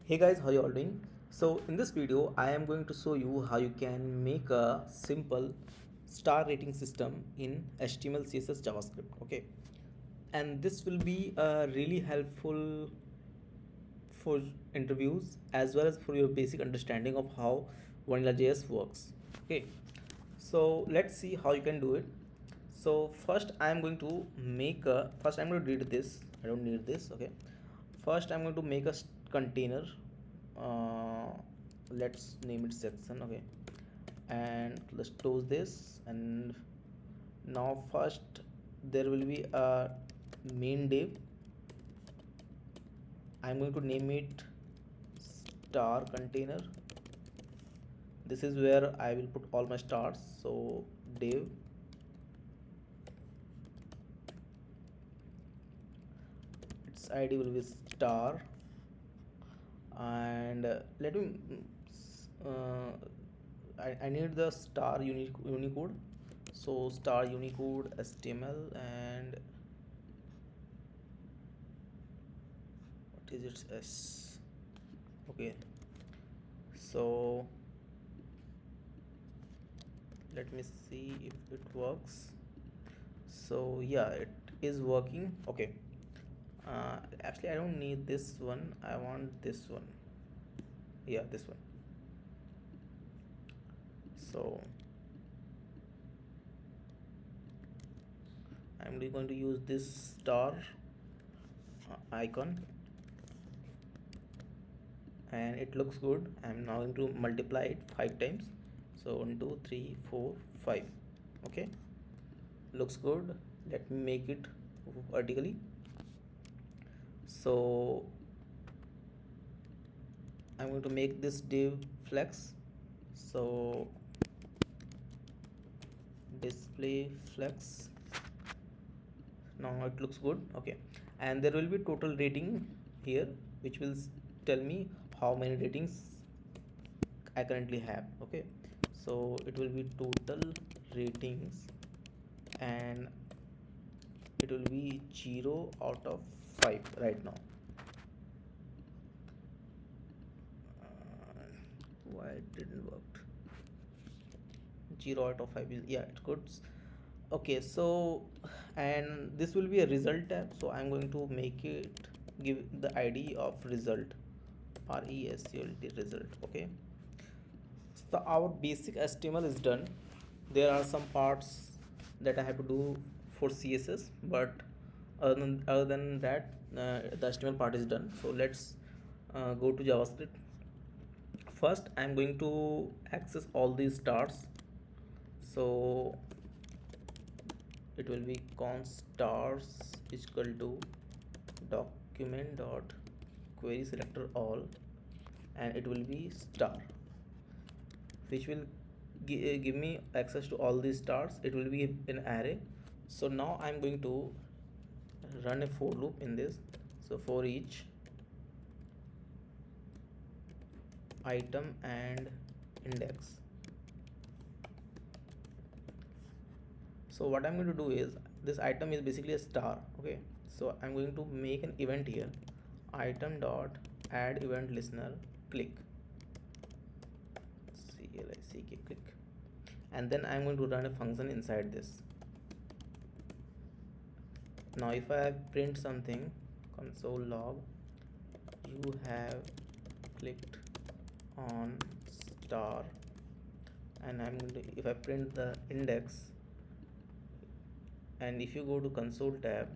Hey guys, how you all doing? So in this video I am going to show you how you can make a simple star rating system in HTML, CSS, JavaScript. Okay, and this will be really helpful for interviews as well as for your basic understanding of how vanilla.js works. Okay, so let's see how you can do it. So first I am going to make a first I'm going to delete this. I don't need this. Okay, first I'm going to make a container. uh, let's name it section. Okay, and let's close this. And now first there will be a main div. I'm going to name it star container. This is where I will put all my stars. So div, its id will be star. And let me uh, I need the star unicode. So star unicode html. And what is its s? Okay, so let me see if it works. So yeah, it is working. Okay, actually I don't need this one, I want this one. Yeah, this one. So I'm going to use this star icon, and it looks good. I'm now going to multiply it 5 times. So 1 2 3 4 5. Okay, looks good. Let me make it vertically. So I'm going to make this div flex. So display flex. Now it looks good. Okay, and there will be total rating here, which will tell me how many ratings I currently have. Okay, so it will be total ratings, and it will be 0 out of 5 right now. Why it didn't work? 0 out of 5 is, yeah, it's good. Okay, so and this will be a result tab. So I'm going to make it, give the id of result, result result. Okay, so our basic html is done. There are some parts that I have to do for css, but other than that, the html part is done. So let's go to javascript. First I'm going to access all these stars. So it will be const stars is equal to document dot query selector all, and it will be star, which will give me access to all these stars. It will be an array. So now I'm going to run a for loop in this. So for each item and index. So what I'm going to do is, this item is basically a star. Okay, so I'm going to make an event here, item dot add event listener click, click, and then I'm going to run a function inside this. Now if I print something, console log you have clicked on star, and I'm going to, if I print the index, and if you go to console tab,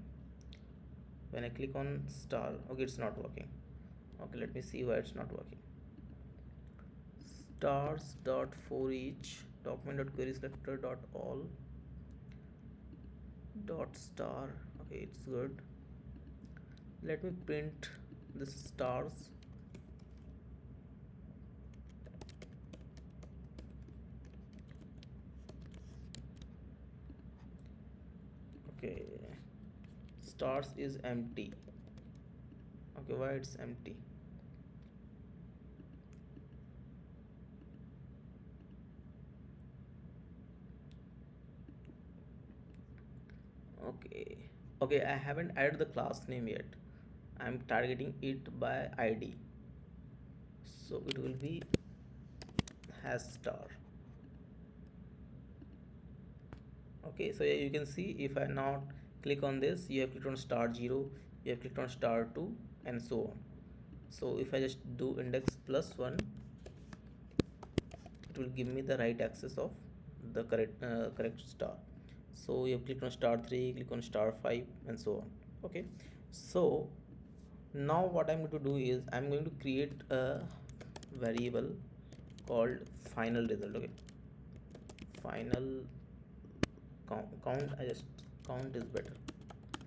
when I click on star, okay, it's not working. Okay, let me see why it's not working. Stars dot for each document dot query selector dot all dot star. Okay, it's good. Let me print this stars. Okay, stars is empty. Okay, why it's empty? Okay, okay, I haven't added the class name yet. I'm targeting it by id. so it will be hash star. Okay, so yeah, you can see if I now click on this, you have clicked on star 0, you have clicked on star 2, and so on. So if I just do index plus 1, it will give me the right axis of the correct star. So you have clicked on star 3, click on star 5, and so on. Okay, so now what I'm going to do is I'm going to create a variable called final result. Okay, final count. I just count is better,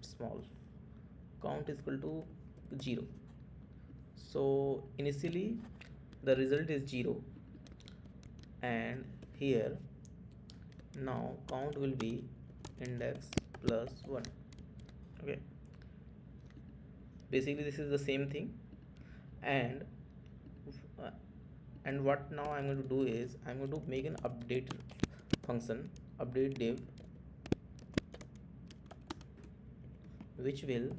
small. Count is equal to 0. So initially the result is 0, and here now count will be index plus 1. Okay, basically this is the same thing. And uh, and what now I'm going to do is I'm going to make an update function, update div, which will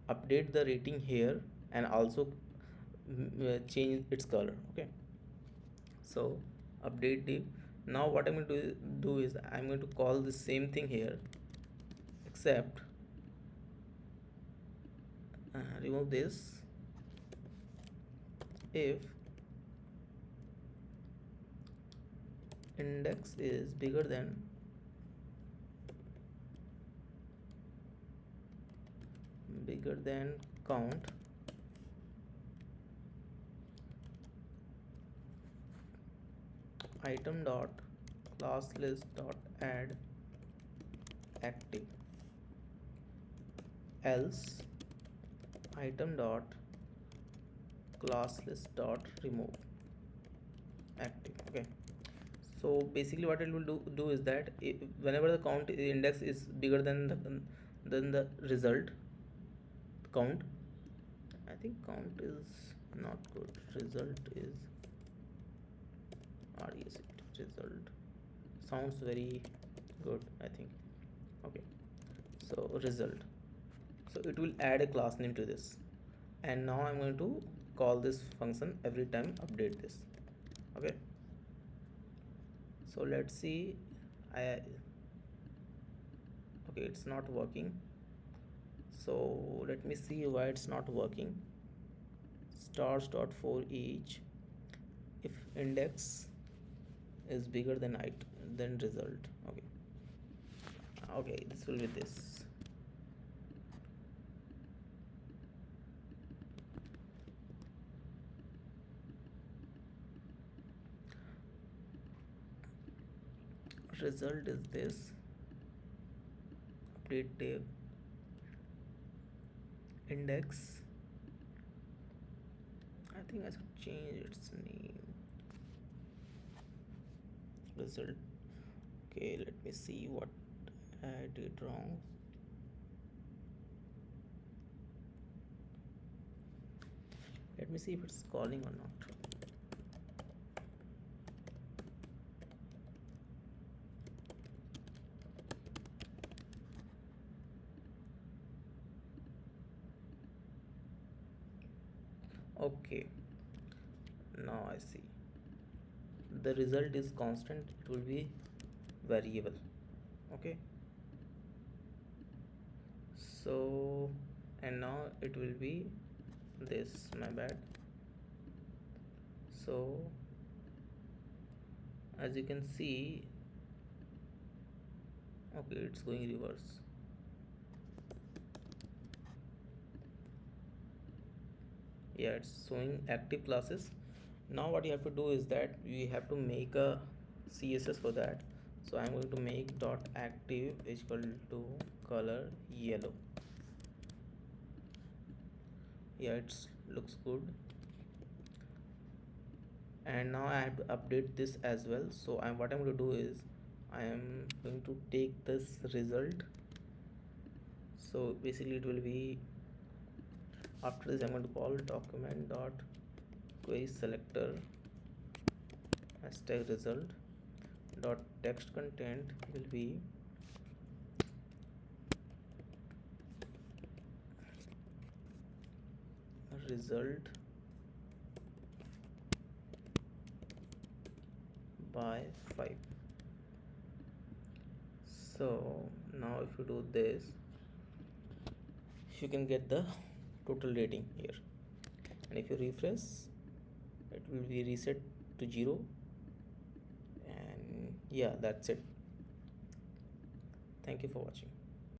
update the rating here and also change its color. Okay, so update div. Now what I'm going to do is I'm going to call the same thing here, except remove this if index is bigger than count, item dot class list dot add active, else item dot class list dot remove active. Okay, so basically what it will do is that whenever the count index is bigger than the result count, I think count is not good, result is result sounds very good, I think. Okay, so result, so it will add a class name to this, and now I'm going to call this function every time update this. Okay, so let's see. Okay, it's not working, so let me see why it's not working. Stars dot for each if index is bigger than than result. Okay, okay, this will be this. Result is this, update div, index, I think I should change its name, result. Okay, let me see what I did wrong. Let me see if it's calling or not. Okay, now I see the result is constant, it will be variable. Okay, so and now it will be this, my bad. So as you can see, okay, it's going reverse. Yeah, it's showing active classes. Now what you have to do is that you have to make a CSS for that. So I'm going to make dot active is equal to color yellow. Yeah, it looks good. And now I have to update this as well. So what I'm going to do is I am going to take this result. So basically it will be, after this I'm going to call document dot query selector hashtag result dot text content will be result by 5. So now if you do this, you can get the total rating here, and if you refresh, it will be reset to 0. And yeah, that's it. Thank you for watching.